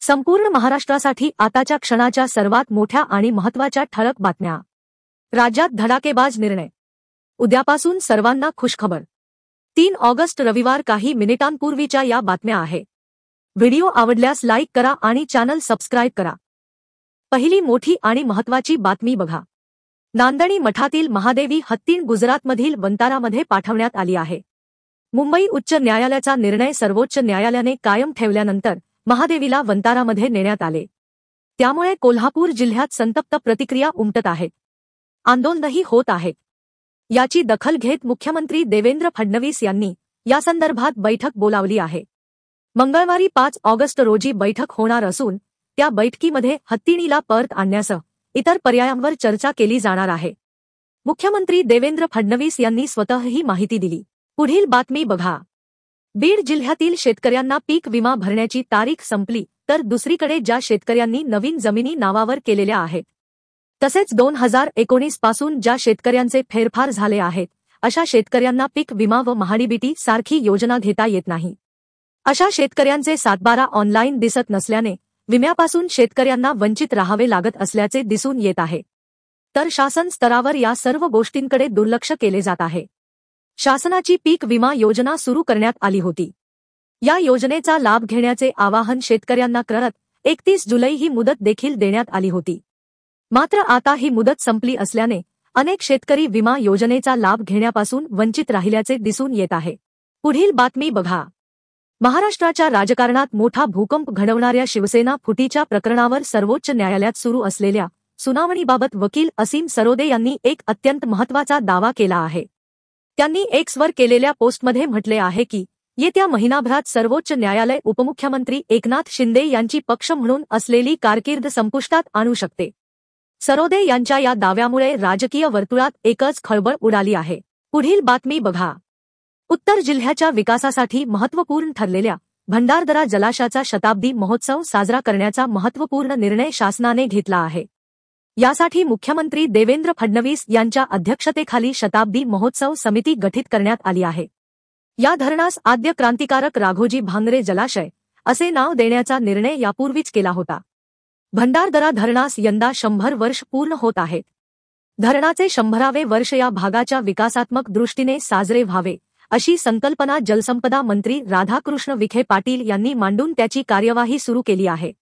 संपूर्ण महाराष्ट्रासाठी आताच्या क्षणाच्या सर्वात मोठ्या आणि महत्त्वाच्या ठळक बातम्या। राज्यात धडाकेबाज निर्णय। उद्यापासून सर्वांना खुशखबर। 3 ऑगस्ट रविवार काही मिनिटांपूर्वीच्या या बातम्या आहे। व्हिडिओ आवडल्यास लाईक करा आणि चॅनल सबस्क्राईब करा। पहिली मोठी आणि महत्त्वाची बातमी बघा। नांदणी मठातील महादेवी हत्तीण गुजरातमधील वंतारामध्ये पाठवण्यात आली आहे। मुंबई उच्च न्यायालयाचा निर्णय सर्वोच्च न्यायालयाने कायम ठेवल्यानंतर महादेवीला वंतारामध्ये नेण्यात आले। त्यामुळे कोल्हापूर जिल्ह्यात संतप्त प्रतिक्रिया उमटत आहेत, आंदोलनही होत आहेत। याची दखल घेत मुख्यमंत्री देवेंद्र फडणवीस यांनी यासंदर्भात बैठक बोलावली आहे। मंगळवारी 5 ऑगस्ट रोजी बैठक होणार असून त्या बैठकीमध्ये हत्तीणीला परत आणण्यासह इतर पर्यायांवर चर्चा केली जाणार आहे। मुख्यमंत्री देवेंद्र फडणवीस यांनी स्वतः ही माहिती दिली। पुढील बातमी बघा। बीड जिल्ह्यातील शेतकऱ्यांना पीक विमा भरण्याची तारीख संपली, तर दुसरीकडे ज्या शेतकऱ्यांनी नवीन जमिनी नावावर केलेल्या आहेत तसेच 2019 पासून ज्या शेतकऱ्यांचे फेरफार झाले आहेत अशा शेतकऱ्यांना पीक विमा व महाडीबीटी सारखी योजना घेता येत नाही। अशा शेतकऱ्यांचे 7/12 ऑनलाईन दिसत नसल्याने विम्यापासून शेतकऱ्यांना वंचित राहावे लागत असल्याचे दिसून येत आहे। तर शासन स्तरावर या सर्व गोष्टींकडे दुर्लक्ष केले जात आहे। शासनाची पीक विमा योजना सुरू करण्यात आली होती। या योजनेचा लाभ घेण्याचे आवाहन शेतकऱ्यांना करत 31 जुलै ही मुदत देखील देण्यात आली होती। मात्र आता ही मुदत संपली असल्याने अनेक शेतकरी विमा योजनेचा लाभ घेण्यापासून वंचित राहिल्याचे दिसून येत आहे। पुढील बातमी बघा। महाराष्ट्राच्या राजकारणात मोठा भूकंप घडवणाऱ्या शिवसेना फुटीच्या प्रकरणावर सर्वोच्च न्यायालयात सुरू असलेल्या सुनावणीबाबत वकील असीम सरोदे यांनी एक अत्यंत महत्त्वाचा दावा केला आहे। त्यांनी एक्सवर केलेल्या पोस्टमध्ये म्हटले आहे की येत्या महिनाभरात सर्वोच्च न्यायालय उपमुख्यमंत्री एकनाथ शिंदे यांची पक्ष म्हणून असलेली कारकीर्द संपुष्टात आणू शकते। सरोदे यांच्या या दाव्यामुळे राजकीय वर्तुळात एकच खळबळ उडाली आहे। पुढील बातमी बघा। उत्तर जिल्ह्याच्या विकासासाठी महत्त्वपूर्ण ठरलेल्या भंडारदरा जलाशयाचा शताब्दी महोत्सव साजरा करण्याचा महत्त्वपूर्ण निर्णय शासनाने घेतला आहे। यासाठी मुख्यमंत्री देवेंद्र फडणवीस यांच्या अध्यक्षतेखाली शताब्दी महोत्सव समिती गठीत करण्यात आली आहे। या धरणास आद्य क्रांतिकारक राघोजी भांगरे जलाशय असे नाव देण्याचा निर्णय यापूर्वीच केला होता। भंडारदरा धरणास यंदा 100 वर्ष पूर्ण होत आहेत। धरणाचे 100वे वर्ष या भागाच्या विकासात्मक दृष्टीने साजरे व्हावे अशी संकल्पना जलसंपदा मंत्री राधाकृष्ण विखे पाटील यांनी मांडून त्याची कार्यवाही सुरू केली आहे।